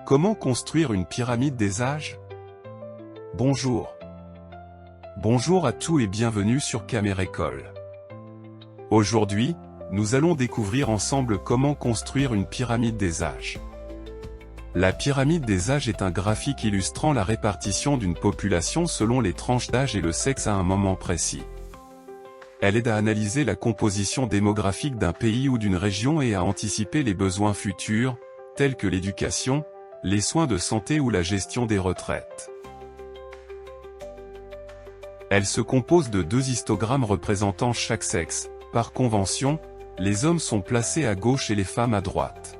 Comment construire une pyramide des âges? Bonjour. Bonjour à tous et bienvenue sur Camérécole. Aujourd'hui, nous allons découvrir ensemble comment construire une pyramide des âges. La pyramide des âges est un graphique illustrant la répartition d'une population selon les tranches d'âge et le sexe à un moment précis. Elle aide à analyser la composition démographique d'un pays ou d'une région et à anticiper les besoins futurs, tels que l'éducation, les soins de santé ou la gestion des retraites. Elle se compose de deux histogrammes représentant chaque sexe. Par convention, les hommes sont placés à gauche et les femmes à droite.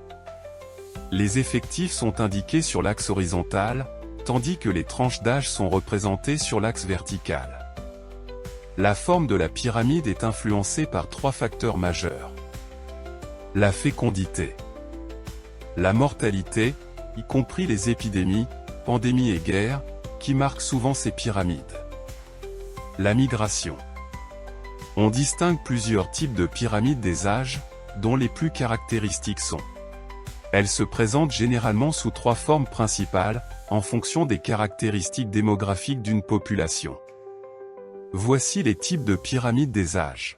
Les effectifs sont indiqués sur l'axe horizontal, tandis que les tranches d'âge sont représentées sur l'axe vertical. La forme de la pyramide est influencée par trois facteurs majeurs. La fécondité. La mortalité, y compris les épidémies, pandémies et guerres, qui marquent souvent ces pyramides. La migration. On distingue plusieurs types de pyramides des âges, dont les plus caractéristiques sont. Elles se présentent généralement sous trois formes principales, en fonction des caractéristiques démographiques d'une population. Voici les types de pyramides des âges.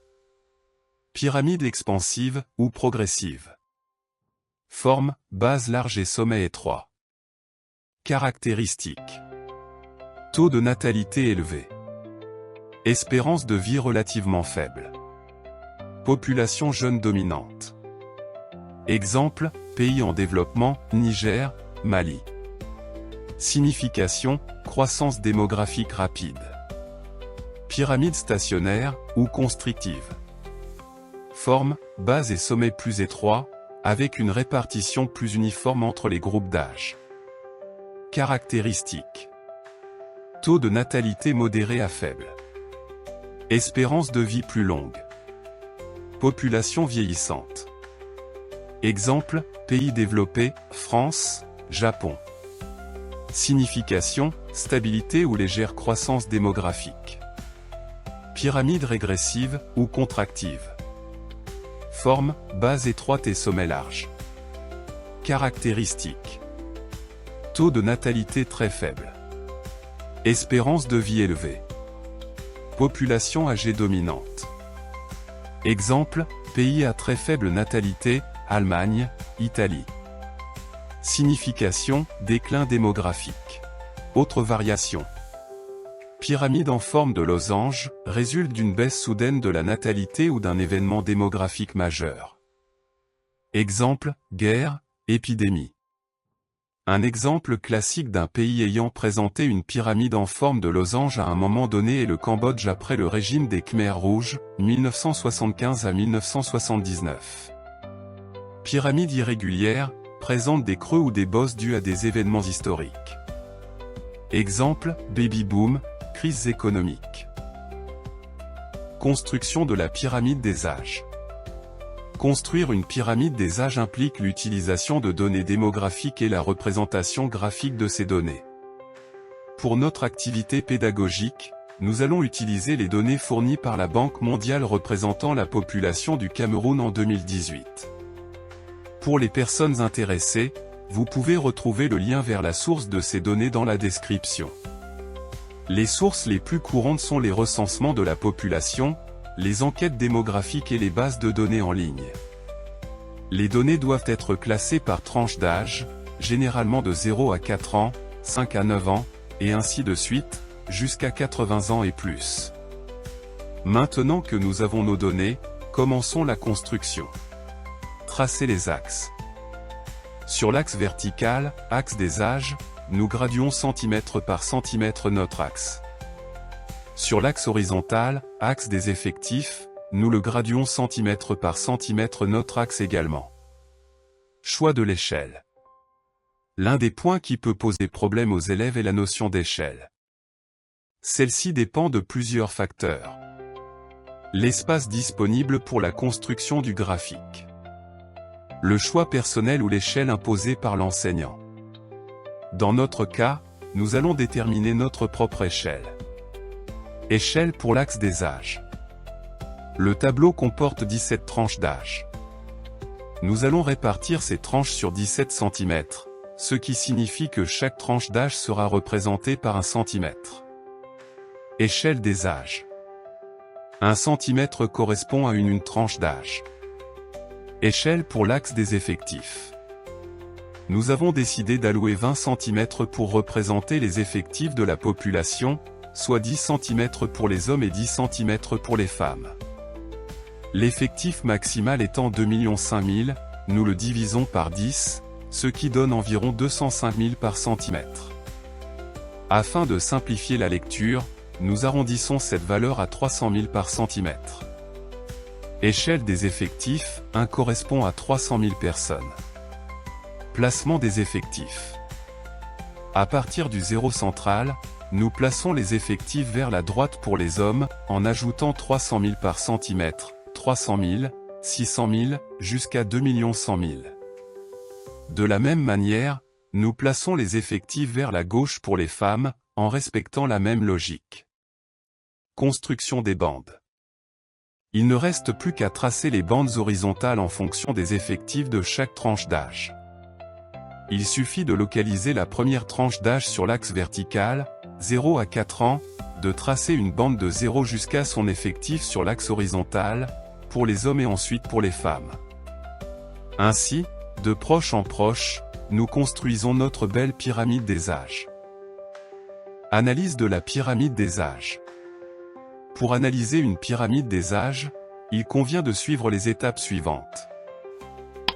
Pyramide expansive ou progressive. Forme, base large et sommet étroit. Caractéristiques. Taux de natalité élevé. Espérance de vie relativement faible. Population jeune dominante. Exemple, pays en développement, Niger, Mali. Signification, croissance démographique rapide. Pyramide stationnaire, ou constrictive. Forme, base et sommet plus étroits, avec une répartition plus uniforme entre les groupes d'âge. Caractéristiques. Taux de natalité modéré à faible. Espérance de vie plus longue. Population vieillissante. Exemple, pays développés, France, Japon. Signification, stabilité ou légère croissance démographique. Pyramide régressive, ou contractive. Forme, base étroite et sommet large. Caractéristiques. Taux de natalité très faible. Espérance de vie élevée. Population âgée dominante. Exemple, pays à très faible natalité, Allemagne, Italie. Signification, déclin démographique. Autres variations. Pyramide en forme de losange, résulte d'une baisse soudaine de la natalité ou d'un événement démographique majeur. Exemple, guerre, épidémie. Un exemple classique d'un pays ayant présenté une pyramide en forme de losange à un moment donné est le Cambodge après le régime des Khmers rouges, 1975 à 1979. Pyramide irrégulière, présente des creux ou des bosses dus à des événements historiques. Exemple, baby boom, crise économique. Construction de la pyramide des âges. Construire une pyramide des âges implique l'utilisation de données démographiques et la représentation graphique de ces données. Pour notre activité pédagogique, nous allons utiliser les données fournies par la Banque mondiale représentant la population du Cameroun en 2018. Pour les personnes intéressées, vous pouvez retrouver le lien vers la source de ces données dans la description. Les sources les plus courantes sont les recensements de la population, les enquêtes démographiques et les bases de données en ligne. Les données doivent être classées par tranche d'âge, généralement de 0 à 4 ans, 5 à 9 ans, et ainsi de suite, jusqu'à 80 ans et plus. Maintenant que nous avons nos données, commençons la construction. Tracer les axes. Sur l'axe vertical, axe des âges, nous graduons centimètre par centimètre notre axe. Sur l'axe horizontal, axe des effectifs, nous le graduons centimètre par centimètre notre axe également. Choix de l'échelle. L'un des points qui peut poser problème aux élèves est la notion d'échelle. Celle-ci dépend de plusieurs facteurs. L'espace disponible pour la construction du graphique. Le choix personnel ou l'échelle imposée par l'enseignant. Dans notre cas, nous allons déterminer notre propre échelle. Échelle pour l'axe des âges. Le tableau comporte 17 tranches d'âge. Nous allons répartir ces tranches sur 17 cm, ce qui signifie que chaque tranche d'âge sera représentée par 1 cm. Échelle des âges. 1 cm correspond à une tranche d'âge. Échelle pour l'axe des effectifs. Nous avons décidé d'allouer 20 cm pour représenter les effectifs de la population, soit 10 cm pour les hommes et 10 cm pour les femmes. L'effectif maximal étant 2 500 000, nous le divisons par 10, ce qui donne environ 205 000 par centimètre. Afin de simplifier la lecture, nous arrondissons cette valeur à 300 000 par centimètre. Échelle des effectifs, 1 correspond à 300 000 personnes. Placement des effectifs. À partir du zéro central, nous plaçons les effectifs vers la droite pour les hommes, en ajoutant 300 000 par centimètre, 300 000, 600 000, jusqu'à 2 100 000. De la même manière, nous plaçons les effectifs vers la gauche pour les femmes, en respectant la même logique. Construction des bandes. Il ne reste plus qu'à tracer les bandes horizontales en fonction des effectifs de chaque tranche d'âge. Il suffit de localiser la première tranche d'âge sur l'axe vertical, 0 à 4 ans, de tracer une bande de 0 jusqu'à son effectif sur l'axe horizontal, pour les hommes et ensuite pour les femmes. Ainsi, de proche en proche, nous construisons notre belle pyramide des âges. Analyse de la pyramide des âges. Pour analyser une pyramide des âges, il convient de suivre les étapes suivantes.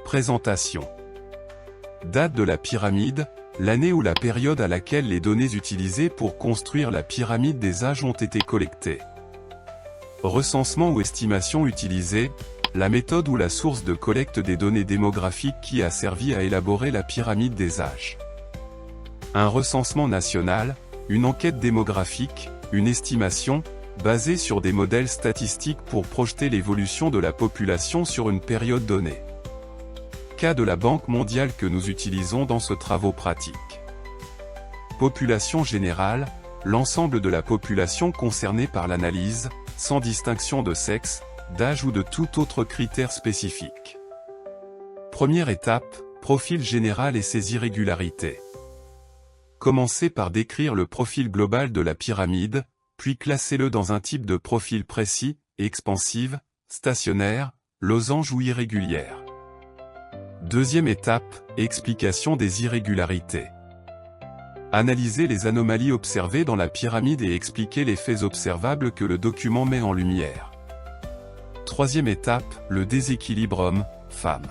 Présentation. Date de la pyramide, l'année ou la période à laquelle les données utilisées pour construire la pyramide des âges ont été collectées. Recensement ou estimation utilisée, la méthode ou la source de collecte des données démographiques qui a servi à élaborer la pyramide des âges. Un recensement national, une enquête démographique, une estimation, basée sur des modèles statistiques pour projeter l'évolution de la population sur une période donnée. Cas de la Banque mondiale que nous utilisons dans ce travaux pratique. Population générale, l'ensemble de la population concernée par l'analyse, sans distinction de sexe, d'âge ou de tout autre critère spécifique. Première étape, profil général et ses irrégularités. Commencez par décrire le profil global de la pyramide, puis classez-le dans un type de profil précis, expansive, stationnaire, losange ou irrégulière. Deuxième étape, explication des irrégularités. Analysez les anomalies observées dans la pyramide et expliquez les faits observables que le document met en lumière. Troisième étape, le déséquilibre homme-femme.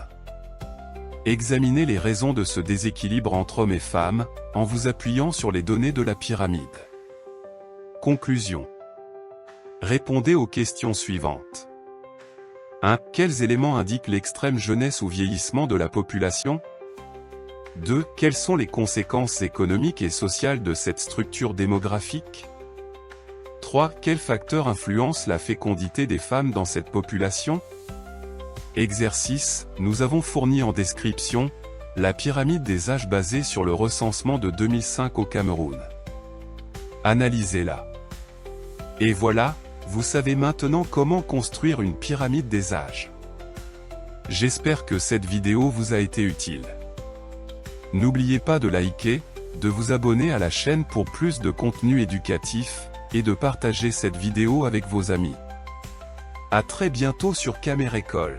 Examinez les raisons de ce déséquilibre entre hommes et femmes, en vous appuyant sur les données de la pyramide. Conclusion. Répondez aux questions suivantes. 1. Quels éléments indiquent l'extrême jeunesse ou vieillissement de la population? 2. Quelles sont les conséquences économiques et sociales de cette structure démographique? 3. Quels facteurs influencent la fécondité des femmes dans cette population? Exercice, nous avons fourni en description la pyramide des âges basée sur le recensement de 2005 au Cameroun. Analysez-la. Et voilà, vous savez maintenant comment construire une pyramide des âges. J'espère que cette vidéo vous a été utile. N'oubliez pas de liker, de vous abonner à la chaîne pour plus de contenu éducatif, et de partager cette vidéo avec vos amis. À très bientôt sur Camérécole.